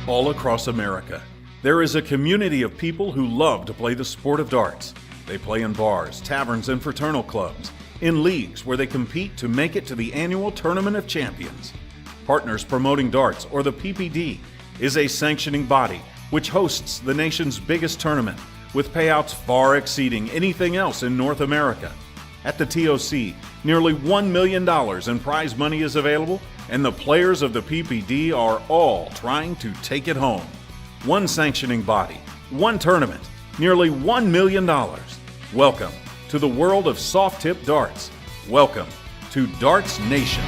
all across America. There is a community of people who love to play the sport of darts. They play in bars, taverns, and fraternal clubs, in leagues where they compete to make it to the annual Tournament of Champions. Partners Promoting Darts, or the P.P.D, is a sanctioning body which hosts the nation's biggest tournament, with payouts far exceeding anything else in North America. At the TOC, nearly $1 million in prize money is available, and the players of the P.P.D are all trying to take it home. One sanctioning body, one tournament, nearly $1 million. Welcome to the world of soft-tip darts. Welcome to Darts Nation.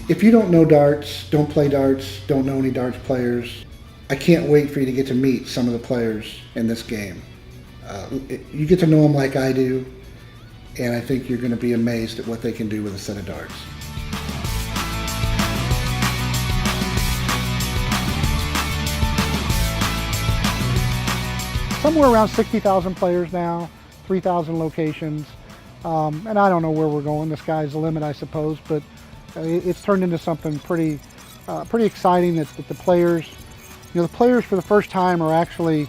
If you don't know darts, don't play darts, don't know any darts players, I can't wait for you to get to meet some of the players in this game. You get to know them like I do, and I think you're going to be amazed at what they can do with a set of darts. Somewhere around 60,000 players now, 3,000 locations, and I don't know where we're going. The sky's the limit, I suppose, but it's turned into something pretty exciting that the players, the players for the first time are actually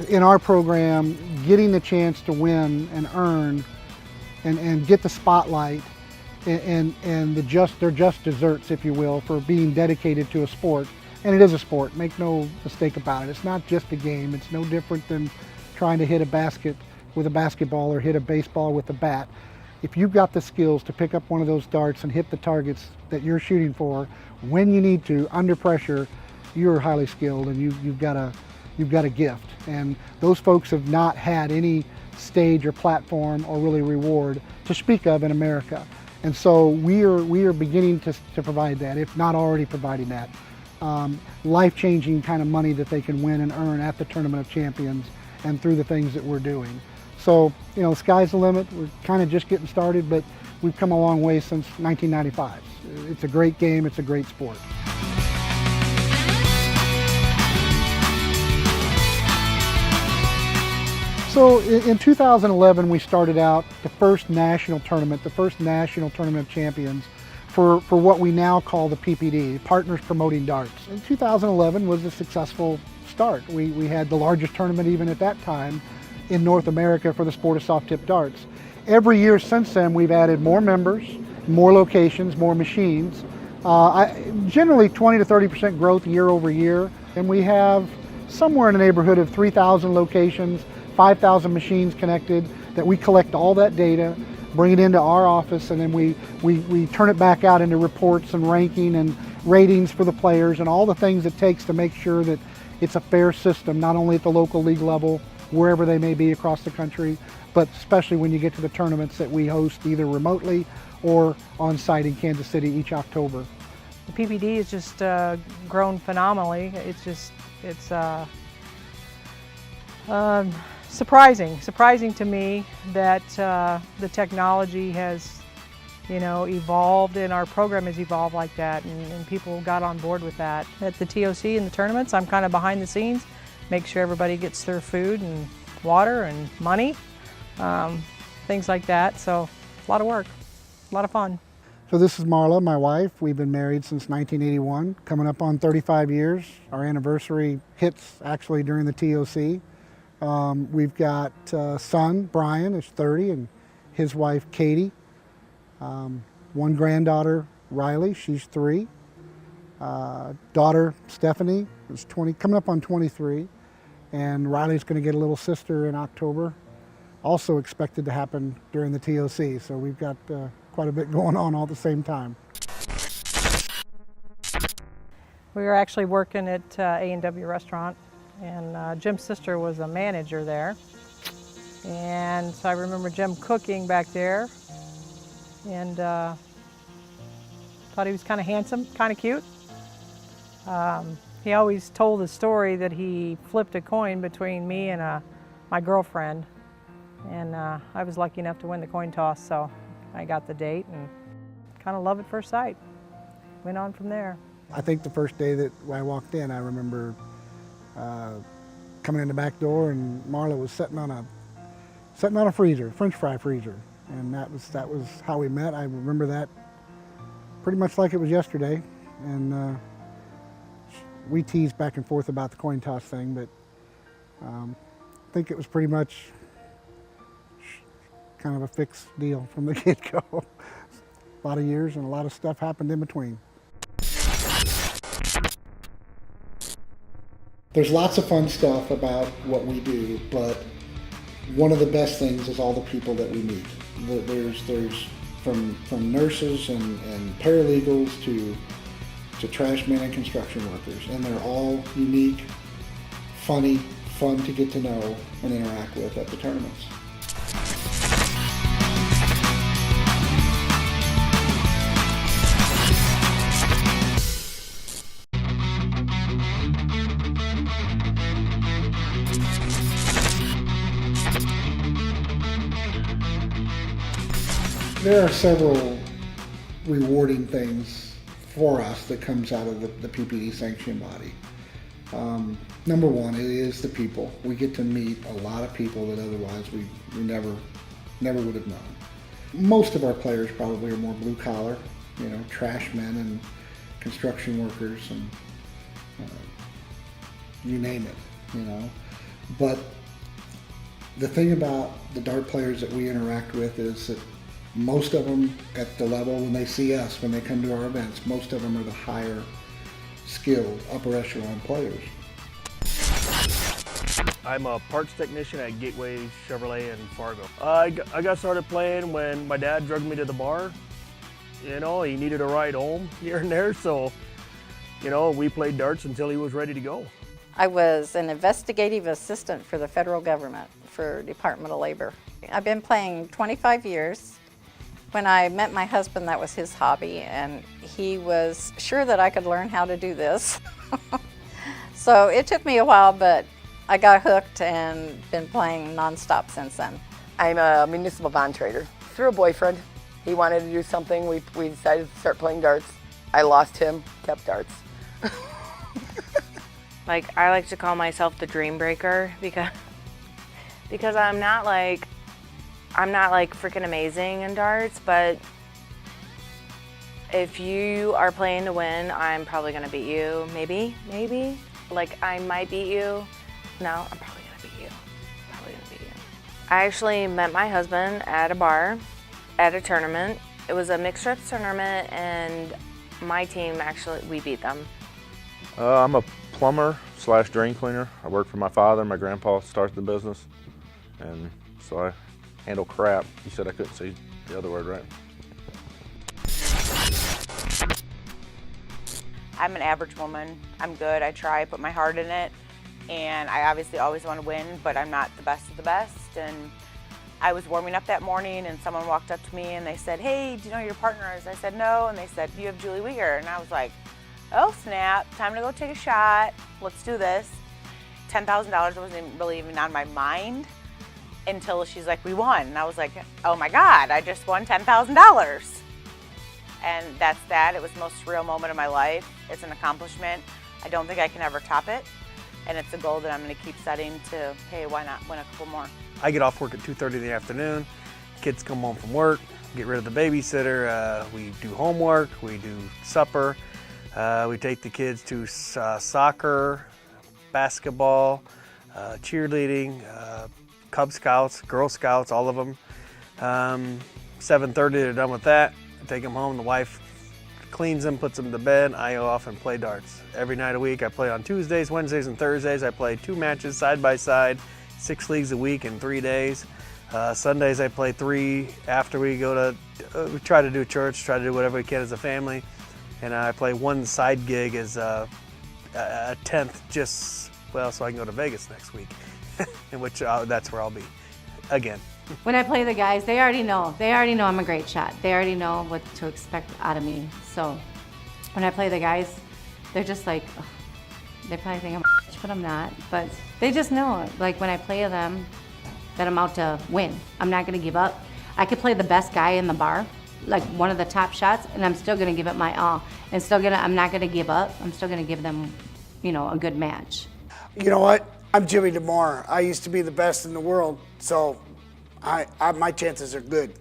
in our program getting the chance to win and earn and get the spotlight and they're just desserts, if you will, for being dedicated to a sport. And it is a sport, make no mistake about it. It's not just a game. It's no different than trying to hit a basket with a basketball or hit a baseball with a bat. If you've got the skills to pick up one of those darts and hit the targets that you're shooting for when you need to, under pressure, you're highly skilled and you've got a gift. And those folks have not had any stage or platform or really reward to speak of in America. And so we are beginning to provide that, if not already providing that. Life-changing kind of money that they can win and earn at the Tournament of Champions and through the things that we're doing. So, the sky's the limit. We're kind of just getting started, but we've come a long way since 1995. It's a great game. It's a great sport. So in 2011, we started out the first national tournament of Champions for what we now call the P.P.D, Partners Promoting Darts. And 2011 was a successful start. We had the largest tournament even at that time in North America for the sport of soft-tip darts. Every year since then, we've added more members, more locations, more machines. Generally 20 to 30% growth year over year, and we have somewhere in the neighborhood of 3,000 locations, 5,000 machines connected, that we collect all that data, bring it into our office, and then we turn it back out into reports and ranking and ratings for the players and all the things it takes to make sure that it's a fair system, not only at the local league level, wherever they may be across the country, but especially when you get to the tournaments that we host either remotely or on site in Kansas City each October. The P.P.D has just grown phenomenally. It's surprising to me that the technology has evolved and our program has evolved like that, and people got on board with that. At the TOC and the tournaments, I'm kind of behind the scenes, make sure everybody gets their food and water and money, things like that. So a lot of work, a lot of fun. So this is Marla, my wife. We've been married since 1981, coming up on 35 years. Our anniversary hits actually during the TOC. We've got a son, Brian, is 30, and his wife, Katie. One granddaughter, Riley, she's 3. Daughter, Stephanie, is 20, coming up on 23. And Riley's going to get a little sister in October, also expected to happen during the TOC. So we've got quite a bit going on all at the same time. We were actually working at A&W Restaurant, and Jim's sister was a manager there. And so I remember Jim cooking back there, and thought he was kind of handsome, kind of cute. He always told the story that he flipped a coin between me and my girlfriend. And I was lucky enough to win the coin toss, so I got the date and kind of love at first sight. Went on from there. I think the first day that I walked in, I remember coming in the back door and Marla was sitting on a freezer, French fry freezer, and that was how we met. I remember that pretty much like it was yesterday, and we teased back and forth about the coin toss thing, but I think it was pretty much kind of a fixed deal from the get-go. A lot of years and a lot of stuff happened in between. There's lots of fun stuff about what we do, but one of the best things is all the people that we meet. There's from nurses and paralegals to trash men and construction workers, and they're all unique, funny, fun to get to know and interact with at the tournaments. There are several rewarding things for us that comes out of the P.P.D. sanctioning body. Number one, it is the people. We get to meet a lot of people that otherwise we never would have known. Most of our players probably are more blue collar, trash men and construction workers and you name it, But the thing about the dart players that we interact with is that most of them at the level when they see us, when they come to our events, most of them are the higher skilled, upper echelon players. I'm a parts technician at Gateway Chevrolet in Fargo. I got started playing when my dad drugged me to the bar. He needed a ride home here and there, so, we played darts until he was ready to go. I was an investigative assistant for the federal government for Department of Labor. I've been playing 25 years. When I met my husband, that was his hobby, and he was sure that I could learn how to do this. So it took me a while, but I got hooked and been playing nonstop since then. I'm a municipal bond trader. Through a boyfriend. He wanted to do something. We decided to start playing darts. I lost him, kept darts. I like to call myself the dream breaker because I'm not like freaking amazing in darts, but if you are playing to win, I'm probably gonna beat you. Maybe. I might beat you. No, I'm probably gonna beat you. I actually met my husband at a bar, at a tournament. It was a mixed reps tournament, and my team we beat them. I'm a plumber / drain cleaner. I work for my father. My grandpa started the business, and so I handle crap. You said I couldn't say the other word, right? I'm an average woman. I'm good. I try, put my heart in it, and I obviously always want to win, but I'm not the best of the best. And I was warming up that morning, and someone walked up to me and they said, "Hey, do you know who your partner is?" I said, "No," and they said, "You have Julie Weger," and I was like, "Oh snap! Time to go take a shot. Let's do this." $10,000 wasn't really even on my mind until she's like, "We won," and I was like, "Oh my God! I just won $10,000." And that's that. It was the most surreal moment of my life. It's an accomplishment. I don't think I can ever top it. And it's a goal that I'm going to keep setting to, hey, why not win a couple more? I get off work at 2:30 in the afternoon. Kids come home from work, get rid of the babysitter. We do homework, we do supper. We take the kids to soccer, basketball, cheerleading, Cub Scouts, Girl Scouts, all of them. 7:30, they're done with that. I take them home, the wife cleans them, puts them to bed. I go off and play darts. Every night a week, I play on Tuesdays, Wednesdays, and Thursdays. I play 2 matches side by side, 6 leagues a week in 3 days. Sundays, I play 3 after we go to, we try to do church, try to do whatever we can as a family. And I play 1 side gig as a 10th, so I can go to Vegas next week, in which that's where I'll be again. When I play the guys, they already know. They already know I'm a great shot. They already know what to expect out of me. So when I play the guys, they're just like, ugh. They probably think I'm a bitch, but I'm not. But they just know. Like when I play them, that I'm out to win. I'm not gonna give up. I could play the best guy in the bar, like one of the top shots, and I'm still gonna give it my all. And I'm not gonna give up. I'm still gonna give them, a good match. You know what? I'm Jimmy DeMar. I used to be the best in the world, so my chances are good.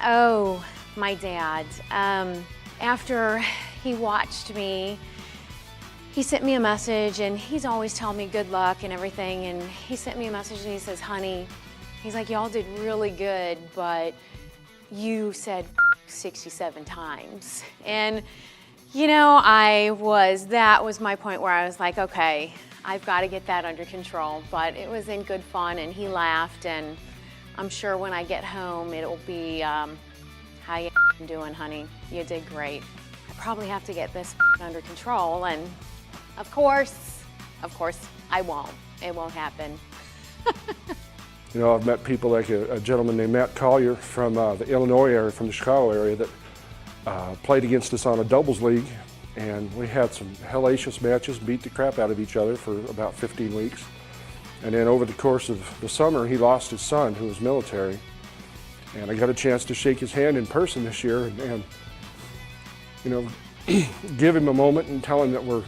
Oh, my dad. After he watched me, he sent me a message, and he's always telling me good luck and everything, and he sent me a message and he says, honey, he's like, y'all did really good, but you said 67 times. And that was my point where I was like, okay, I've got to get that under control. But it was in good fun, and he laughed, and I'm sure when I get home, it'll be, how you doing, honey? You did great. I probably have to get this under control, and of course, I won't. It won't happen. I've met people like a gentleman named Matt Collier from the Illinois area, from the Chicago area, that played against us on a doubles league, and we had some hellacious matches, beat the crap out of each other for about 15 weeks. And then over the course of the summer, he lost his son, who was military. And I got a chance to shake his hand in person this year and give him a moment and tell him that we're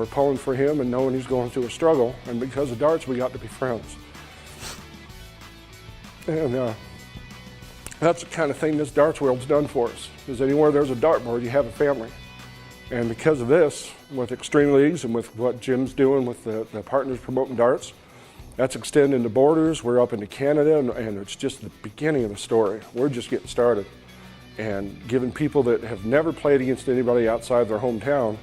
pulling for him and knowing he's going through a struggle. And because of darts, we got to be friends. And that's the kind of thing this darts world's done for us, is anywhere there's a dartboard, you have a family. And because of this, with Extreme Leagues and with what Jim's doing with the partners promoting darts, that's extending the borders. We're up into Canada, and it's just the beginning of the story. We're just getting started. And giving people that have never played against anybody outside their hometown,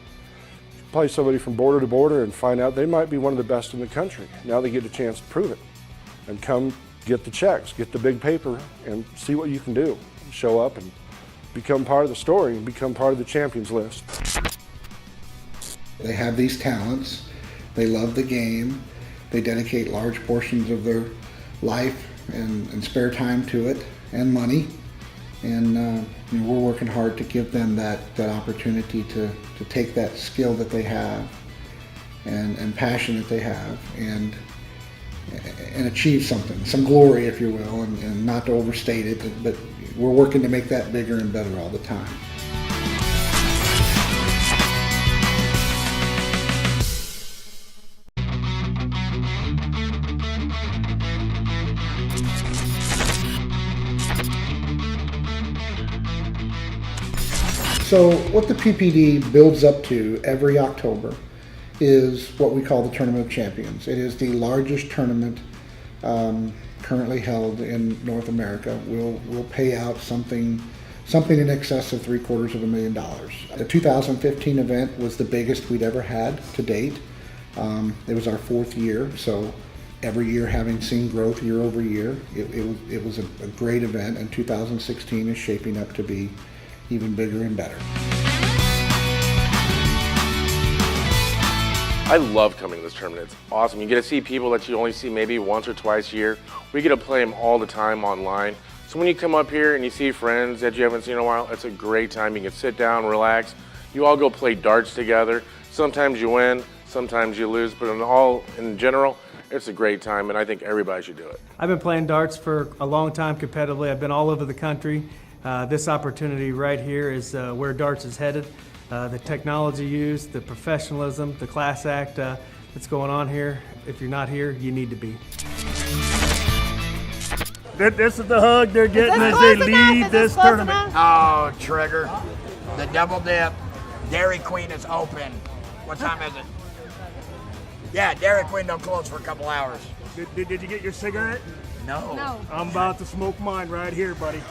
play somebody from border to border and find out they might be one of the best in the country. Now they get a chance to prove it and come get the checks, get the big paper, and see what you can do. Show up and become part of the story and become part of the champions list. They have these talents. They love the game. They dedicate large portions of their life and spare time to it, and money. And we're working hard to give them that opportunity to take that skill that they have and passion that they have and achieve something, some glory, if you will, and not to overstate it, but we're working to make that bigger and better all the time. So what the P.P.D. builds up to every October is what we call the Tournament of Champions. It is the largest tournament currently held in North America. We'll pay out something in excess of $750,000. The 2015 event was the biggest we'd ever had to date. It was our 4th year, so every year having seen growth year over year, it was a great event, and 2016 is shaping up to be even bigger and better. I love coming to this tournament. It's awesome. You get to see people that you only see maybe once or twice a year. We get to play them all the time online. So when you come up here and you see friends that you haven't seen in a while, it's a great time. You can sit down, relax. You all go play darts together. Sometimes you win, sometimes you lose, but in general, it's a great time, and I think everybody should do it. I've been playing darts for a long time competitively. I've been all over the country. This opportunity right here is where darts is headed. The technology used, the professionalism, the class act that's going on here. If you're not here, you need to be. This is the hug they're getting as they lead this tournament. Oh, Trigger. The double dip. Dairy Queen is open. What time is it? Yeah, Dairy Queen don't close for a couple hours. Did you get your cigarette? No. I'm about to smoke mine right here, buddy.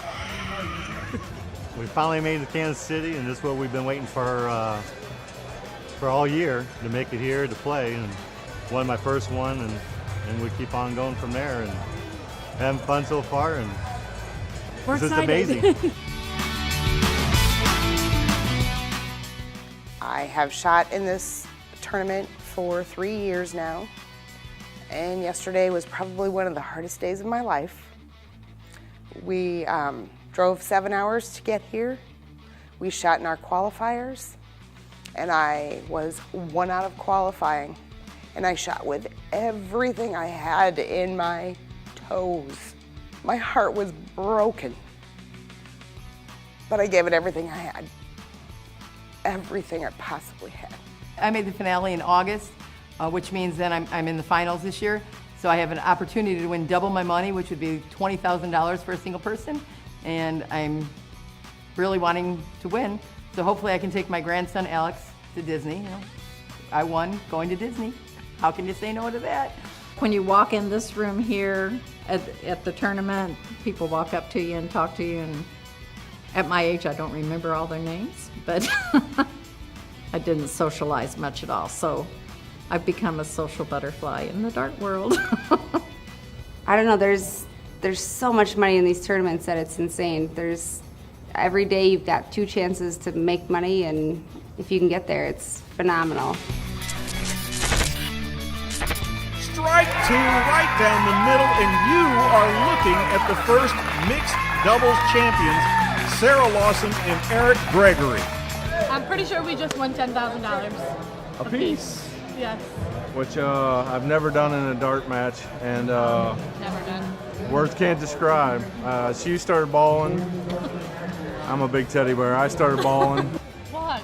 We finally made it to Kansas City, and this is what we've been waiting for all year, to make it here to play. And won my first one, and we keep on going from there, and having fun so far, and this is amazing. I have shot in this tournament for 3 years now, and yesterday was probably one of the hardest days of my life. We drove 7 hours to get here. We shot in our qualifiers, and I was 1 out of qualifying, and I shot with everything I had in my toes. My heart was broken, but I gave it everything I had, everything I possibly had. I made the finale in August, which means then I'm in the finals this year. So I have an opportunity to win double my money, which would be $20,000 for a single person. And I'm really wanting to win. So hopefully I can take my grandson Alex to Disney. You know, I won going to Disney. How can you say no to that? When you walk in this room here at the tournament, people walk up to you and talk to you. And at my age, I don't remember all their names, but I didn't socialize much at all. So I've become a social butterfly in the dart world. I don't know, there's so much money in these tournaments that it's insane. Every day you've got 2 chances to make money, and if you can get there, it's phenomenal. Strike 2 right down the middle, and you are looking at the first mixed doubles champions, Sarah Lawson and Eric Gregory. I'm pretty sure we just won $10,000. A piece. Yes. Which I've never done in a dart match, and Never done. words can't describe. She started balling. I'm a big teddy bear. I started balling. What?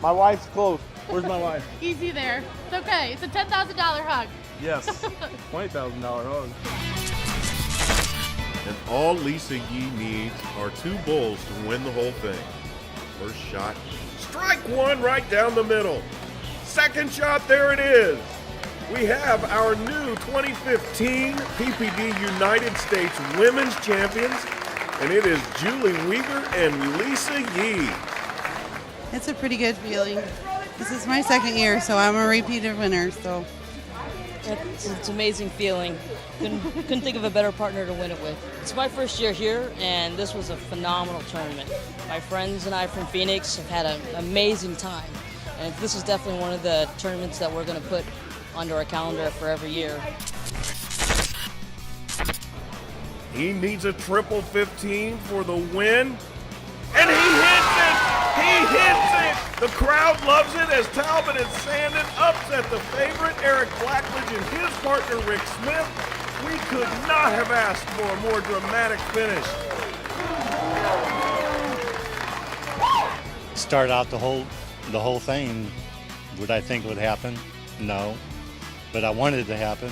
My wife's close. Where's my wife? Easy there. It's okay. It's a $10,000 hug. Yes. $20,000 hug. And all Lisa Yee needs are 2 bulls to win the whole thing. First shot, strike 1 right down the middle. Second shot, there it is. We have our new 2015 P.P.D. United States Women's Champions, and it is Julie Weaver and Lisa Yee. It's a pretty good feeling. This is my 2nd year, so I'm a repeated winner. So it's an amazing feeling. Couldn't think of a better partner to win it with. It's my first year here, and this was a phenomenal tournament. My friends and I from Phoenix have had an amazing time, and this is definitely one of the tournaments that we're going to put onto our calendar for every year. He needs a triple 15 for the win, and he hits it! He hits it! The crowd loves it as Talbot and Sandin upset the favorite Eric Blackledge and his partner Rick Smith. We could not have asked for a more dramatic finish. Start out the whole thing. Would I think would happen? No, but I wanted it to happen,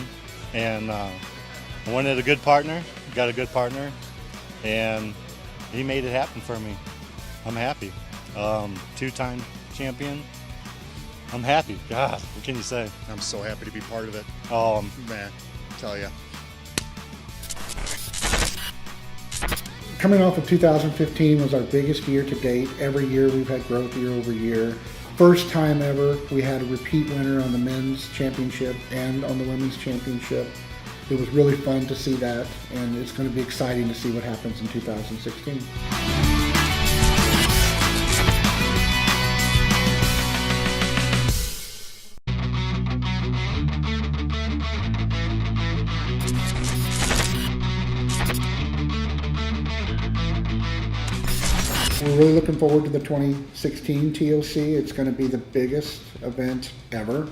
and I wanted a good partner. Got a good partner, and he made it happen for me. I'm happy. 2-time champion. I'm happy. God, what can you say? I'm so happy to be part of it. Oh man, tell you. Coming off of 2015 was our biggest year to date. Every year we've had growth year over year. First time ever we had a repeat winner on the men's championship and on the women's championship. It was really fun to see that, and it's going to be exciting to see what happens in 2016. We're really looking forward to the 2016 TOC. It's going to be the biggest event ever.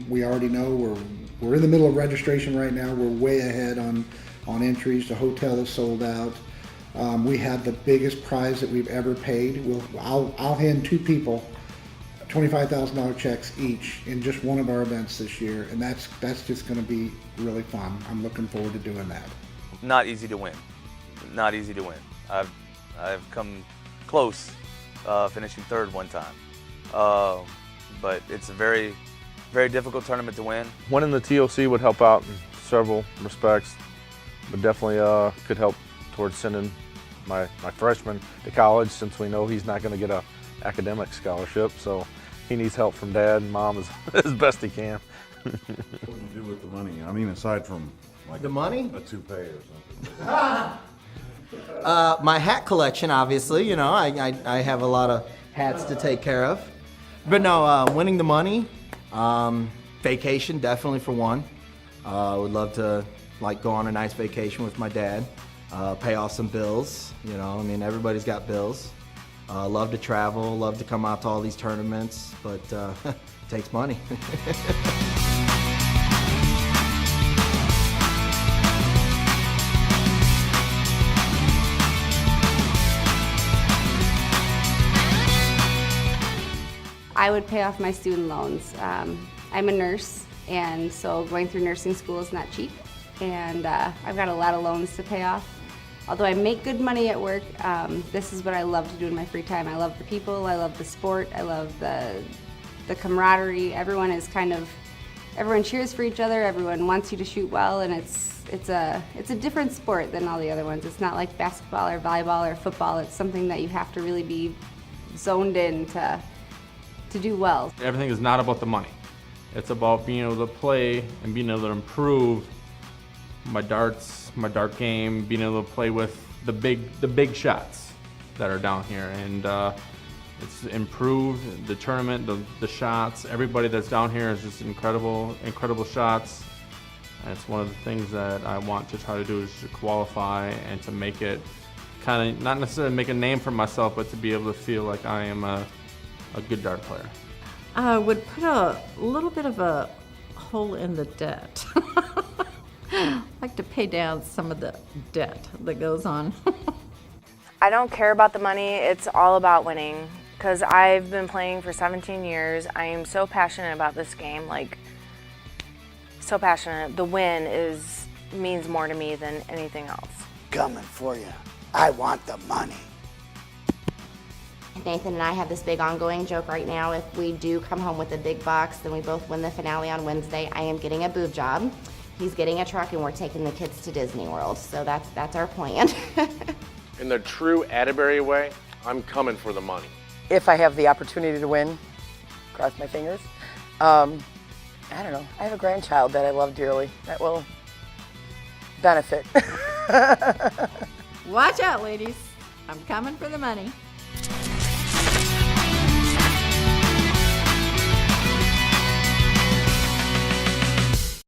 We already know we're in the middle of registration right now. We're way ahead on entries. The hotel is sold out. We have the biggest prize that we've ever paid. I'll hand 2 people $25,000 checks each in just one of our events this year, and that's just going to be really fun. I'm looking forward to doing that. Not easy to win. Not easy to win. I've come close, finishing 3rd one time, but it's a very, very difficult tournament to win. Winning the TOC would help out in several respects, but definitely could help towards sending my freshman to college, since we know he's not going to get a academic scholarship, so he needs help from Dad and Mom as best he can. What do you do with the money? I mean, aside from like the money? A toupee or something. My hat collection, obviously. You know, I have a lot of hats to take care of. But no, winning the money, Vacation, definitely for one. I would love to go on a nice vacation with my dad, pay off some bills. You know, I mean, everybody's got bills. Love to travel, love to come out to all these tournaments, but it takes money. I would pay off my student loans. I'm a nurse, and so going through nursing school is not cheap, and I've got a lot of loans to pay off. Although I make good money at work, this is what I love to do in my free time. I love the people, I love the sport, I love the camaraderie. Everyone cheers for each other, everyone wants you to shoot well, and it's a different sport than all the other ones. It's not like basketball or volleyball or football. It's something that you have to really be zoned in to do well. Everything is not about the money. It's about being able to play and being able to improve my dart game, being able to play with the big shots that are down here, and it's improved the tournament, the shots. Everybody that's down here is just incredible shots. And it's one of the things that I want to try to do is to qualify and to make it kind of, not necessarily make a name for myself, but to be able to feel like I am a good dart player. I would put a little bit of a hole in the debt. I like to pay down some of the debt that goes on. I don't care about the money, it's all about winning. Because I've been playing for 17 years. I am so passionate about this game, so passionate. The win means more to me than anything else. Coming for you. I want the money. Nathan and I have this big ongoing joke right now. If we do come home with a big box, then we both win the finale on Wednesday. I am getting a boob job. He's getting a truck, and we're taking the kids to Disney World. So that's our plan. In the true Atterbury way, I'm coming for the money. If I have the opportunity to win, cross my fingers. I don't know. I have a grandchild that I love dearly. That will benefit. Watch out, ladies. I'm coming for the money.